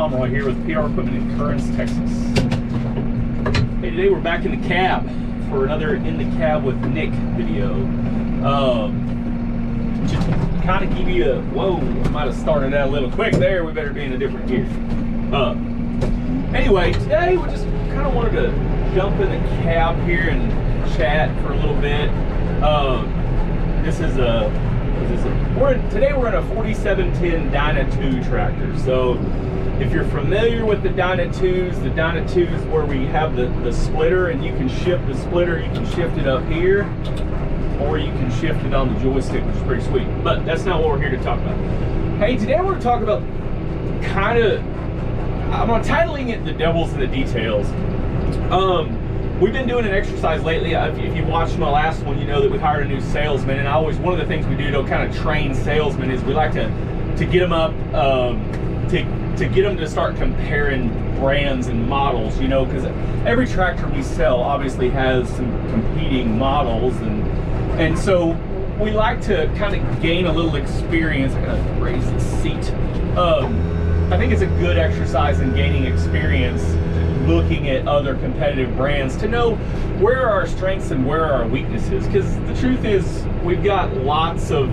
Pomeroy here with PR Equipment in Kearns, Texas. Hey, today we're back in the cab for another In the Cab with Nick video. Just kind of give you a, whoa, I might have started that a little quick there. We better be in a different gear. Anyway, today we just kind of wanted to jump in the cab here and chat for a little bit. This is a, today we're in a 4710 Dyna 2 tractor. So if you're familiar with the Dyna 2s, the Dyna 2 is where we have the splitter, and you can shift the splitter. You can shift it up here, or you can shift it on the joystick, which is pretty sweet. But that's not what we're here to talk about. Hey, today we're going to talk about kind of, I'm titling it The Devil's in the Details. We've been doing an exercise lately. If you watched my last one, you know that we hired a new salesman, and one of the things we do to kind of train salesmen is we like to get them up, to get them to start comparing brands and models, you know, because every tractor we sell obviously has some competing models, and so we like to kind of gain a little experience. I gotta raise the seat. I think it's a good exercise in gaining experience, looking at other competitive brands to know where are our strengths and where are our weaknesses. Because the truth is, we've got lots of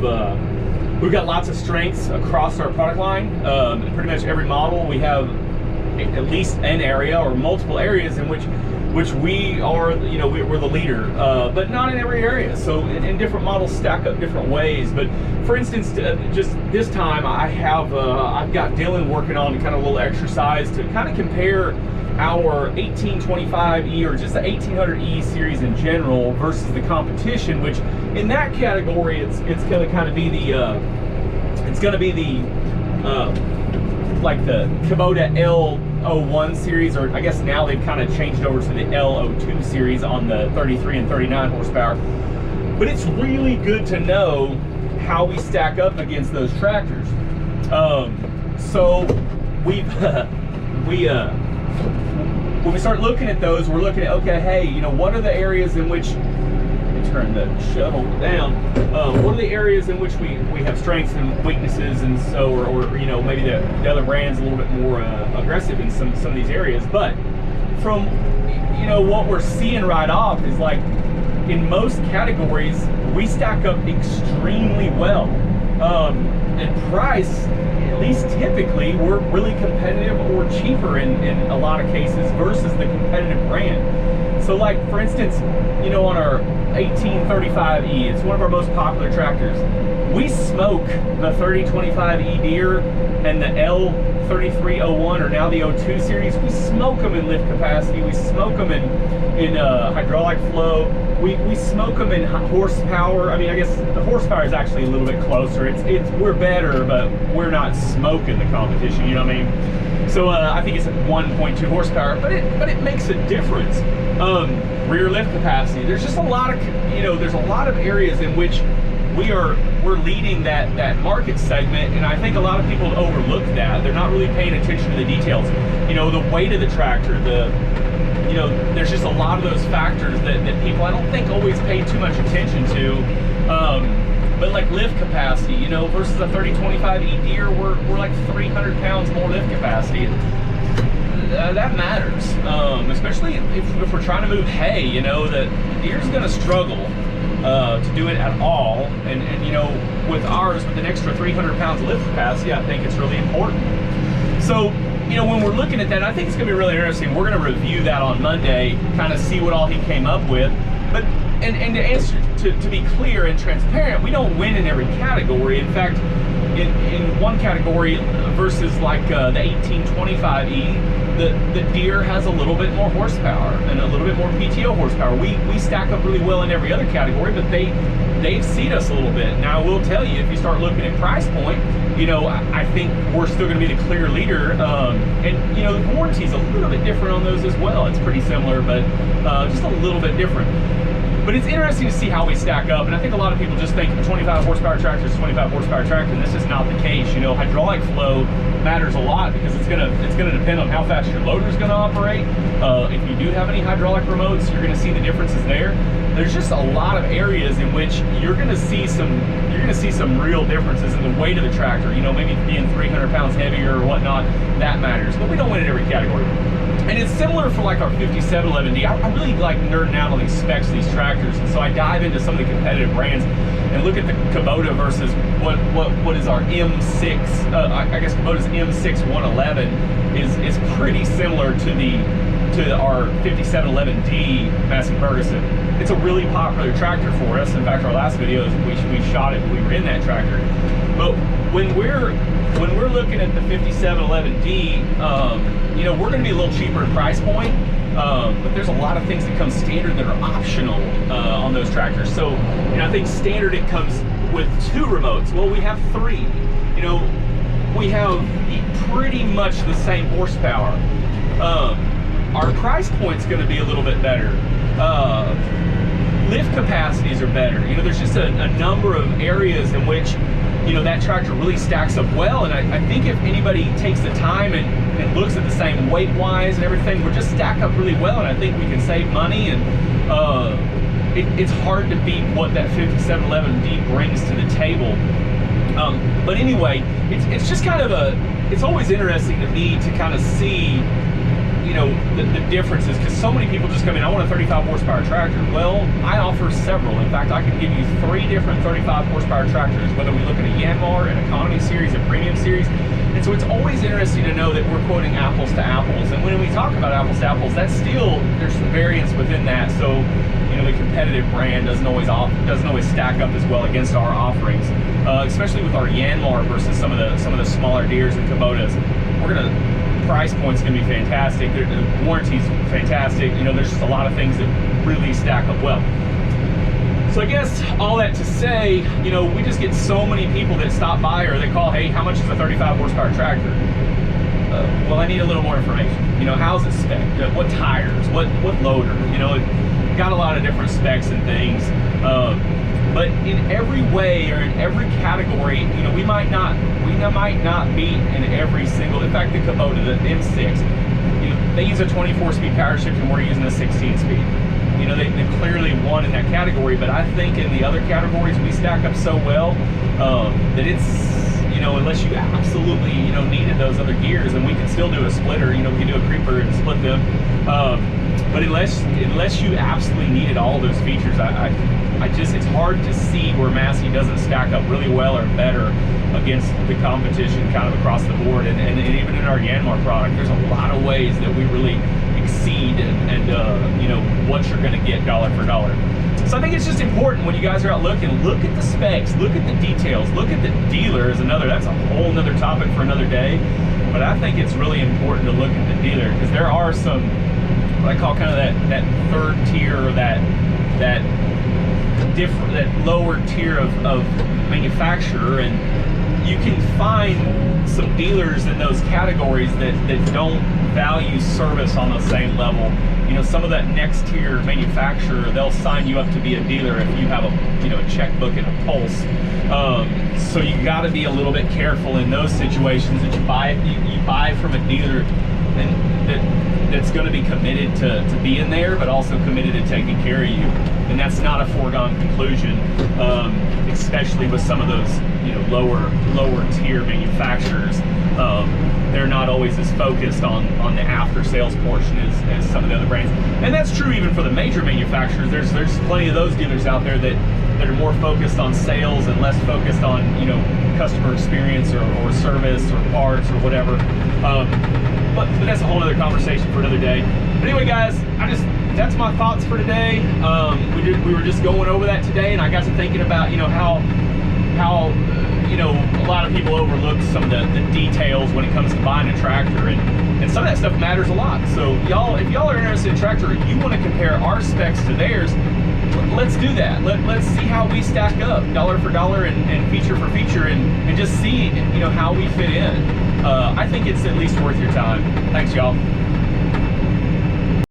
strengths across our product line. Pretty much every model, we have at least an area or multiple areas in which we are, you know, we're the leader, but not in every area. So in different models stack up different ways. But for instance, just this time I've got Dylan working on kind of a little exercise to kind of compare our 1825E or just the 1800E series in general versus the competition, which in that category it's going to kind of be the like the Kubota L01 series, or I guess now they've kind of changed over to the L02 series on the 33 and 39 horsepower. But it's really good to know how we stack up against those tractors. So when we start looking at those, we're looking at, okay, hey, you know, what are the areas in which, let me turn the shuttle down, what are the areas in which we have strengths and weaknesses, and so, or you know, maybe the other brand's a little bit more aggressive in some of these areas. But from, you know, what we're seeing right off is like, in most categories, we stack up extremely well. And price, at least typically, we're really competitive or cheaper in a lot of cases versus the competitive brand. So like, for instance, you know, on our 1835E, it's one of our most popular tractors. We smoke the 3025E Deere and the L3301, or now the 02 series. We smoke them in lift capacity. We smoke them in hydraulic flow. We smoke them in horsepower. I mean, I guess the horsepower is actually a little bit closer. We're better, but we're not smoking the competition. You know what I mean? So I think it's at 1.2 horsepower, but it makes a difference. Rear lift capacity. There's just a lot of, you know, there's a lot of areas in which we're leading that market segment, and I think a lot of people overlook that. They're not really paying attention to the details. You know, the weight of the tractor, you know, there's just a lot of those factors that people, I don't think, always pay too much attention to. But like lift capacity, you know, versus a 3025E Deere, we're like 300 pounds more lift capacity. That matters, especially if we're trying to move hay. You know, the Deere's going to struggle to do it at all, and you know, with ours, with an extra 300 pounds of lift capacity, I think it's really important. So, you know, when we're looking at that, I think it's going to be really interesting. We're going to review that on Monday, kind of see what all he came up with. But and to answer, to be clear and transparent, we don't win in every category. In fact, in one category versus like the 1825E, the Deere has a little bit more horsepower and a little bit more PTO horsepower. We stack up really well in every other category, but they've seed us a little bit. Now, I will tell you, if you start looking at price point, you know, I think we're still going to be the clear leader. And you know, the warranty's a little bit different on those as well. It's pretty similar, but just a little bit different. But it's interesting to see how we stack up, and I think a lot of people just think a 25 horsepower tractor is a 25 horsepower tractor, and this is not the case. You know, hydraulic flow matters a lot because it's gonna depend on how fast your loader is gonna operate. If you do have any hydraulic remotes, you're gonna see the differences there. There's just a lot of areas in which you're gonna see some real differences in the weight of the tractor. You know, maybe being 300 pounds heavier or whatnot, that matters. But we don't win in every category. And it's similar for like our 5711D. I really like nerding out on these specs of these tractors, and so I dive into some of the competitive brands and look at the Kubota versus what is our M6. I guess Kubota's M6 111 is pretty similar to our 5711D Massey Ferguson. It's a really popular tractor for us. In fact, our last videos we shot it when we were in that tractor. But when we're looking at the 5711D, you know, we're going to be a little cheaper in price point, but there's a lot of things that come standard that are optional on those tractors. So, you know, I think standard it comes with 2 remotes. Well, we have 3. You know, we have pretty much the same horsepower. Our price point's going to be a little bit better. Lift capacities are better. You know, there's just a number of areas in which, you know, that tractor really stacks up well, and I think if anybody takes the time and looks at the same weight-wise and everything, we're just stack up really well, and I think we can save money, and it's hard to beat what that 5711D brings to the table. But anyway, it's just kind of it's always interesting to me to kind of see, you know, the differences, because so many people just come in, I want a 35 horsepower tractor. Well, I offer several. In fact, I can give you 3 different 35 horsepower tractors, whether we look at a Yanmar, an economy series, a premium series. And so it's always interesting to know that we're quoting apples to apples. And when we talk about apples to apples, that's still, there's some variance within that. So, you know, the competitive brand doesn't always stack up as well against our offerings, especially with our Yanmar versus some of the smaller Deeres and Kubotas. Price point's gonna be fantastic. The warranty's fantastic. You know, there's just a lot of things that really stack up well. So I guess all that to say, you know, we just get so many people that stop by or they call, hey, how much is a 35 horsepower tractor? Well, I need a little more information. You know, how's it spec'd? What tires? What loader? You know, it got a lot of different specs and things. But in every way or in every category, you know, we might not beat in every single. In fact, the Kubota, the M6, you know, they use a 24-speed power shift and we're using a 16-speed. You know, they clearly won in that category, but I think in the other categories we stack up so well that it's, you know, unless you absolutely, you know, needed those other gears, and we can still do a splitter. You know, we can do a creeper and split them. But unless you absolutely needed all those features, I just, it's hard to see where Massey doesn't stack up really well or better against the competition kind of across the board. And even in our Yanmar product, there's a lot of ways that we really exceed and you know, what you're going to get dollar for dollar. So I think it's just important when you guys are out looking, look at the specs, look at the details, look at the dealer is another, that's a whole nother topic for another day. But I think it's really important to look at the dealer, because there are some, what I call kind of that third tier, or that lower tier of manufacturer, and you can find some dealers in those categories that don't value service on the same level. You know, some of that next tier manufacturer, they'll sign you up to be a dealer if you have a checkbook and a pulse. So you got to be a little bit careful in those situations that you buy from a dealer and that's going to be committed to being there, but also committed to taking care of you. And that's not a foregone conclusion, especially with some of those, you know, lower tier manufacturers. They're not always as focused on the after sales portion as some of the other brands. And that's true even for the major manufacturers. There's plenty of those dealers out there that are more focused on sales and less focused on, you know, customer experience or service or parts or whatever. But that's a whole other conversation for another day. But anyway, guys, that's my thoughts for today. We were just going over that today, and I got to thinking about, you know, how you know, a lot of people overlook some of the details when it comes to buying a tractor, and some of that stuff matters a lot. So y'all, if y'all are interested in a tractor, you want to compare our specs to theirs, let's do that. Let's see how we stack up dollar for dollar and feature for feature, and just see, you know, how we fit in. I think it's at least worth your time. Thanks, y'all.